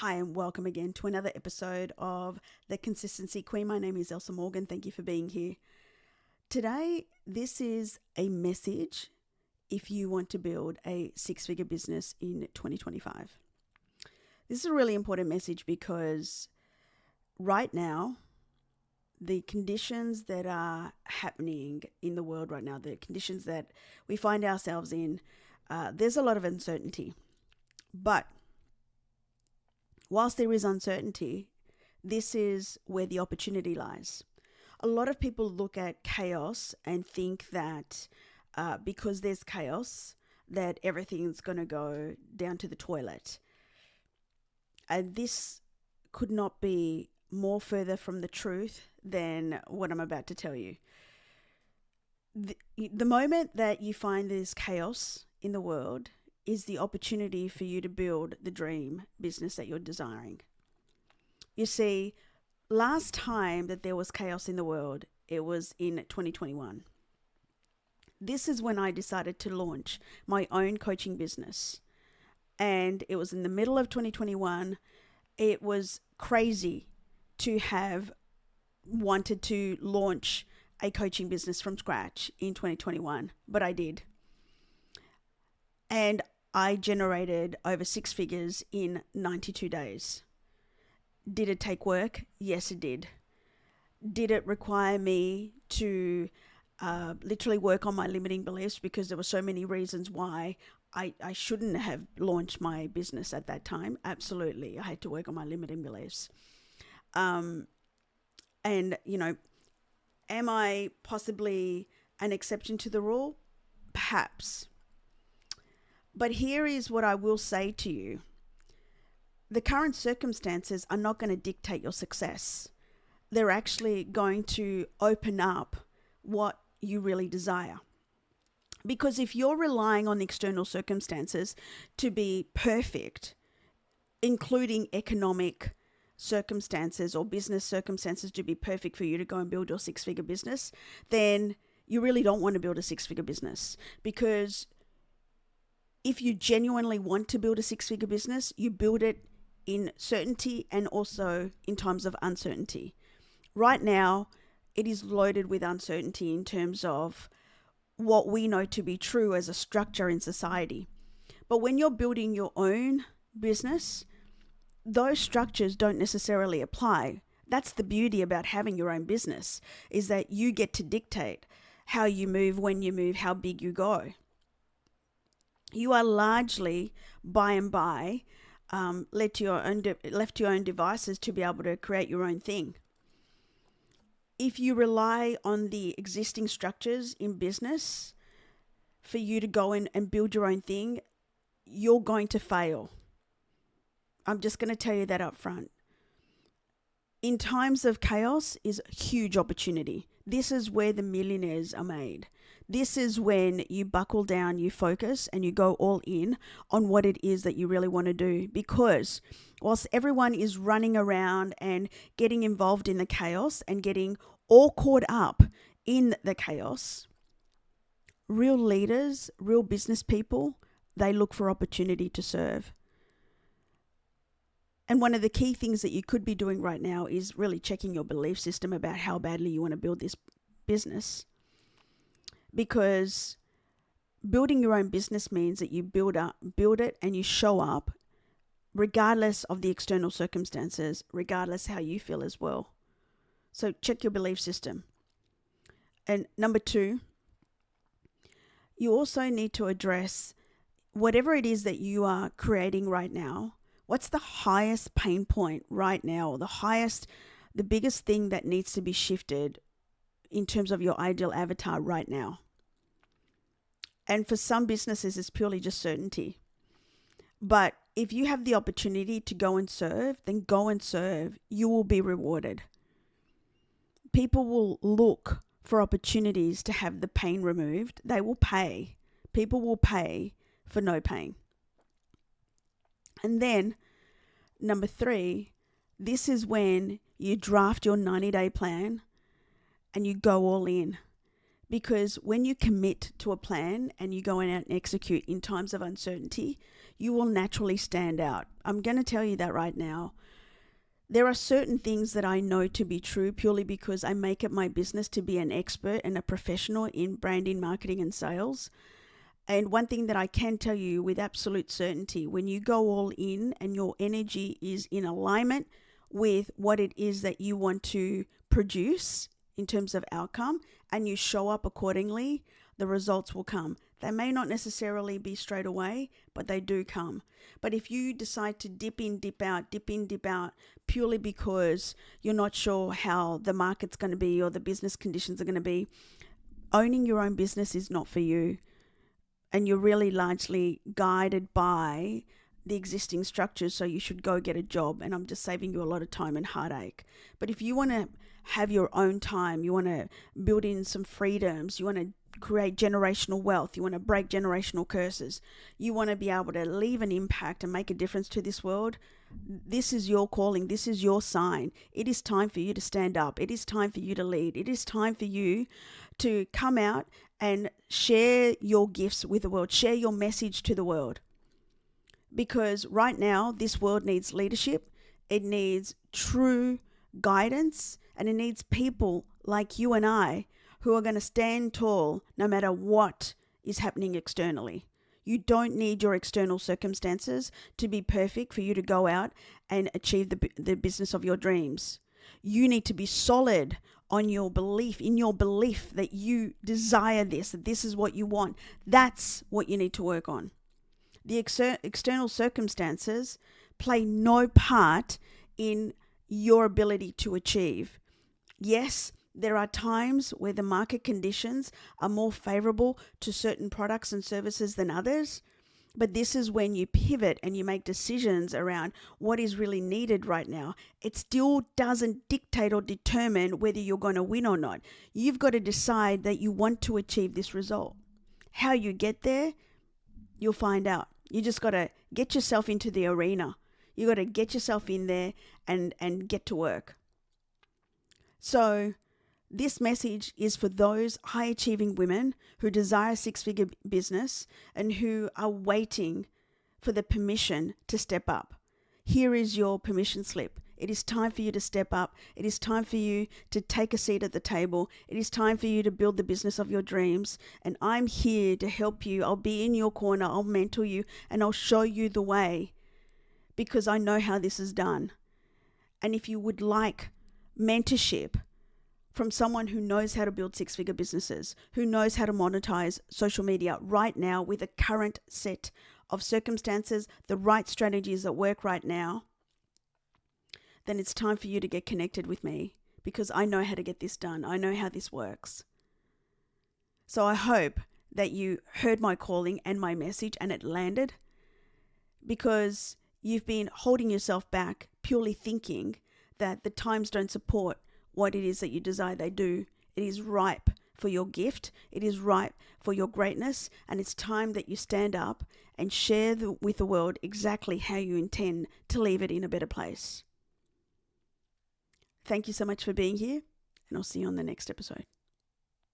Hi, and welcome again to another episode of The Consistency Queen. My name is Elsa Morgan. Thank you for being here. Today, this is a message if you want to build a six-figure business in 2025. This is a really important message because right now, the conditions that are happening in the world right now, the conditions that we find ourselves in, there's a lot of uncertainty. But whilst there is uncertainty, this is where the opportunity lies. A lot of people look at chaos and think that because there's chaos, that everything's going to go down to the toilet. And this could not be more further from the truth than what I'm about to tell you. The moment that you find there's chaos in the world is the opportunity for you to build the dream business that you're desiring. You see, last time that there was chaos in the world, it was in 2021. This is when I decided to launch my own coaching business. And it was in the middle of 2021. It was crazy to have wanted to launch a coaching business from scratch in 2021, but I did. And I generated over six figures in 92 days. Did it take work? Yes, it did. Did it require me to literally work on my limiting beliefs because there were so many reasons why I shouldn't have launched my business at that time? Absolutely. I had to work on my limiting beliefs. And, am I possibly an exception to the rule? Perhaps. But here is what I will say to you. The current circumstances are not going to dictate your success. They're actually going to open up what you really desire. Because if you're relying on external circumstances to be perfect, including economic circumstances or business circumstances to be perfect for you to go and build your six-figure business, then you really don't want to build a six-figure business. Because if you genuinely want to build a six-figure business, you build it in certainty and also in times of uncertainty. Right now, it is loaded with uncertainty in terms of what we know to be true as a structure in society. But when you're building your own business, those structures don't necessarily apply. That's the beauty about having your own business, is that you get to dictate how you move, when you move, how big you go. You are largely, by and by, left to your own devices to be able to create your own thing. If you rely on the existing structures in business for you to go in and build your own thing, you're going to fail. I'm just going to tell you that up front. In times of chaos is a huge opportunity. This is where the millionaires are made. This is when you buckle down, you focus, and you go all in on what it is that you really want to do. Because whilst everyone is running around and getting involved in the chaos and getting all caught up in the chaos, real leaders, real business people, they look for opportunity to serve. And one of the key things that you could be doing right now is really checking your belief system about how badly you want to build this business. Because building your own business means that you build it and you show up regardless of the external circumstances, regardless how you feel as well. So check your belief system. And number 2, you also need to address whatever it is that you are creating right now. What's the highest pain point right now, or the biggest thing that needs to be shifted in terms of your ideal avatar right now? And for some businesses, it's purely just certainty. But if you have the opportunity to go and serve, then go and serve. You will be rewarded. People will look for opportunities to have the pain removed. They will pay. People will pay for no pain. And then, number 3, this is when you draft your 90-day plan and you go all in. Because when you commit to a plan and you go out and execute in times of uncertainty, you will naturally stand out. I'm going to tell you that right now. There are certain things that I know to be true purely because I make it my business to be an expert and a professional in branding, marketing, and sales. And one thing that I can tell you with absolute certainty, when you go all in and your energy is in alignment with what it is that you want to produce in terms of outcome, and you show up accordingly, the results will come. They may not necessarily be straight away, but they do come. But if you decide to dip in, dip out, purely because you're not sure how the market's going to be or the business conditions are going to be, owning your own business is not for you. And you're really largely guided by the existing structures, so you should go get a job, and I'm just saving you a lot of time and heartache. But if you want to have your own time, you want to build in some freedoms, you want to create generational wealth, you want to break generational curses, you want to be able to leave an impact and make a difference to this world, this is your calling, this is your sign. It is time for you to stand up. It is time for you to lead. It is time for you to come out and share your gifts with the world, share your message to the world. Because right now, this world needs leadership, it needs true guidance, and it needs people like you and I who are going to stand tall no matter what is happening externally. You don't need your external circumstances to be perfect for you to go out and achieve the business of your dreams. You need to be solid on your belief, in your belief that you desire this, that this is what you want. That's what you need to work on. The external circumstances play no part in your ability to achieve. Yes, there are times where the market conditions are more favorable to certain products and services than others, but this is when you pivot and you make decisions around what is really needed right now. It still doesn't dictate or determine whether you're going to win or not. You've got to decide that you want to achieve this result. How you get there, you'll find out. You just got to get yourself into the arena. You got to get yourself in there and get to work. So this message is for those high-achieving women who desire a six-figure business and who are waiting for the permission to step up. Here is your permission slip. It is time for you to step up. It is time for you to take a seat at the table. It is time for you to build the business of your dreams. And I'm here to help you. I'll be in your corner. I'll mentor you and I'll show you the way because I know how this is done. And if you would like mentorship from someone who knows how to build six-figure businesses, who knows how to monetize social media right now with a current set of circumstances, the right strategies that work right now, then it's time for you to get connected with me because I know how to get this done. I know how this works. So I hope that you heard my calling and my message and it landed, because you've been holding yourself back purely thinking that the times don't support what it is that you desire they do. It is ripe for your gift. It is ripe for your greatness. And it's time that you stand up and share with the world exactly how you intend to leave it in a better place. Thank you so much for being here, and I'll see you on the next episode.